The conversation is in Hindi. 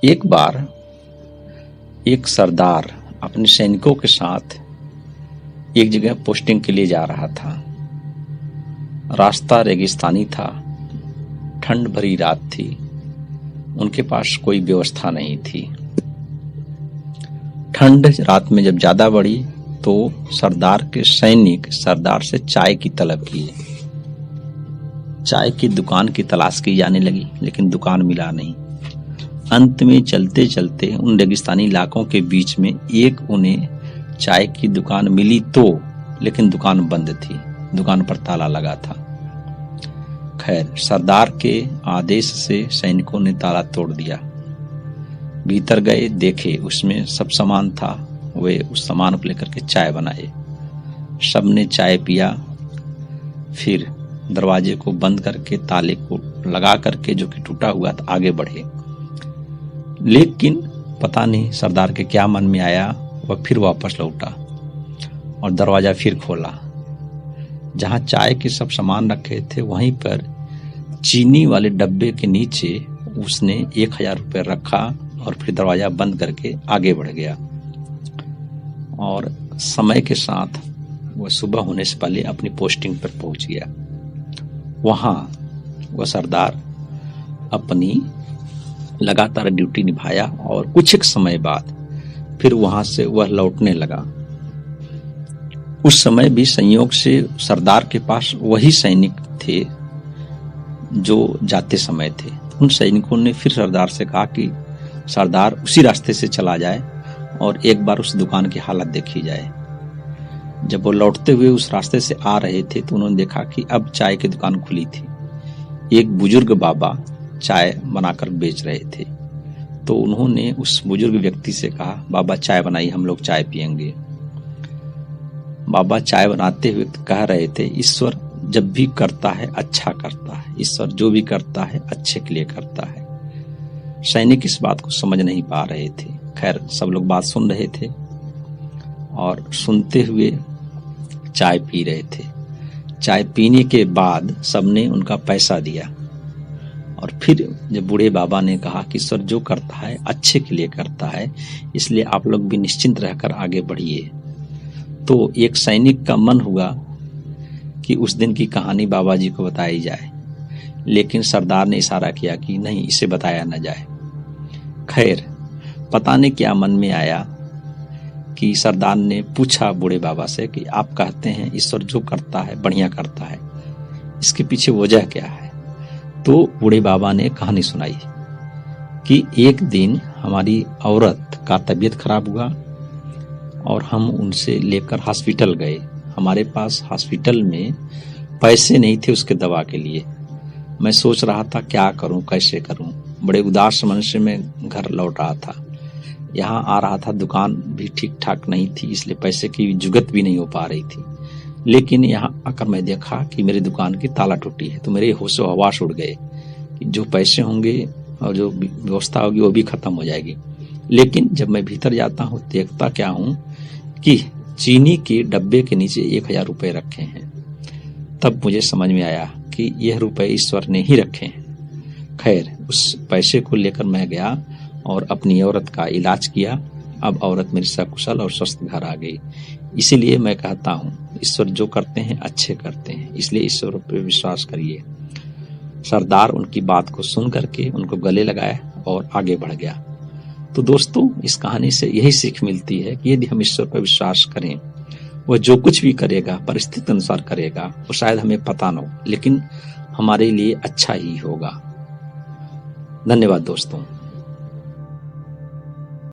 एक बार एक सरदार अपने सैनिकों के साथ एक जगह पोस्टिंग के लिए जा रहा था। रास्ता रेगिस्तानी था, ठंड भरी रात थी, उनके पास कोई व्यवस्था नहीं थी। ठंड रात में जब ज्यादा बढ़ी तो सरदार के सैनिक सरदार से चाय की तलब किए। चाय की दुकान की तलाश की जाने लगी, लेकिन दुकान मिला नहीं। अंत में चलते चलते उन रेगिस्तानी इलाकों के बीच में एक उन्हें चाय की दुकान मिली तो, लेकिन दुकान बंद थी, दुकान पर ताला लगा था। खैर, सरदार के आदेश से सैनिकों ने ताला तोड़ दिया। भीतर गए, देखे उसमें सब सामान था। वे उस सामान को लेकर के चाय बनाए। सबने चाय पिया। फिर दरवाजे को बंद करके ताले को लगा करके, जो कि टूटा हुआ था, आगे बढ़े। लेकिन पता नहीं सरदार के क्या मन में आया, वह फिर वापस लौटा और दरवाजा फिर खोला। जहां चाय के सब सामान रखे थे वहीं पर चीनी वाले डब्बे के नीचे उसने 1000 रुपये रखा और फिर दरवाजा बंद करके आगे बढ़ गया। और समय के साथ वह सुबह होने से पहले अपनी पोस्टिंग पर पहुंच गया। वहां वह सरदार अपनी लगातार ड्यूटी निभाया और कुछ एक समय बाद फिर वहां से वह लौटने लगा। उस समय भी संयोग से सरदार के पास वही सैनिक थे जो जाते समय थे। उन सैनिकों ने फिर सरदार से कहा कि सरदार उसी रास्ते से चला जाए और एक बार उस दुकान की हालत देखी जाए। जब वो लौटते हुए उस रास्ते से आ रहे थे तो उन्होंने देखा कि अब चाय की दुकान खुली थी। एक बुजुर्ग बाबा चाय बनाकर बेच रहे थे। तो उन्होंने उस बुजुर्ग व्यक्ति से कहा, बाबा चाय बनाइए, हम लोग चाय पियेंगे। बाबा चाय बनाते हुए कह रहे थे, ईश्वर जब भी करता है अच्छा करता है, ईश्वर जो भी करता है अच्छे के लिए करता है। सैनिक इस बात को समझ नहीं पा रहे थे। खैर, सब लोग बात सुन रहे थे और सुनते हुए चाय पी रहे थे। चाय पीने के बाद सबने उनका पैसा दिया और फिर जब बूढ़े बाबा ने कहा कि ईश्वर जो करता है अच्छे के लिए करता है, इसलिए आप लोग भी निश्चिंत रहकर आगे बढ़िए। तो एक सैनिक का मन हुआ कि उस दिन की कहानी बाबा जी को बताई जाए, लेकिन सरदार ने इशारा किया कि नहीं, इसे बताया न जाए। खैर, पता नहीं क्या मन में आया कि सरदार ने पूछा बूढ़े बाबा से कि आप कहते हैं ईश्वर जो करता है बढ़िया करता है, इसके पीछे वजह क्या है? तो बूढ़े बाबा ने कहानी सुनाई कि एक दिन हमारी औरत का तबीयत खराब हुआ और हम उनसे लेकर हॉस्पिटल गए। हमारे पास हॉस्पिटल में पैसे नहीं थे उसके दवा के लिए। मैं सोच रहा था क्या करूं, कैसे करूं। बड़े उदास मन से मैं घर लौट रहा था। यहाँ आ रहा था, दुकान भी ठीक ठाक नहीं थी, इसलिए पैसे की जुगत भी नहीं हो पा रही थी। लेकिन यहाँ आकर मैं देखा कि मेरी दुकान की ताला टूटी है, तो मेरे होशो हवास उड़ गए कि जो पैसे होंगे और जो व्यवस्था होगी वो भी खत्म हो जाएगी। लेकिन जब मैं भीतर जाता हूँ देखता क्या हूँ कि चीनी के डब्बे के नीचे 1000 रुपये रखे हैं। तब मुझे समझ में आया कि यह रुपए ईश्वर ने ही रखे हैं। खैर, उस पैसे को लेकर मैं गया और अपनी औरत का इलाज किया। अब औरत मेरी सकुशल और स्वस्थ घर आ गई। इसीलिए मैं कहता हूँ, ईश्वर जो करते हैं अच्छे करते हैं, इसलिए ईश्वर पर विश्वास करिए। सरदार उनकी बात को सुन करके उनको गले लगाया और आगे बढ़ गया। तो दोस्तों, इस कहानी से यही सीख मिलती है कि यदि हम ईश्वर पर विश्वास करें, वह जो कुछ भी करेगा परिस्थिति अनुसार करेगा, वो शायद हमें पता न हो, लेकिन हमारे लिए अच्छा ही होगा। धन्यवाद दोस्तों।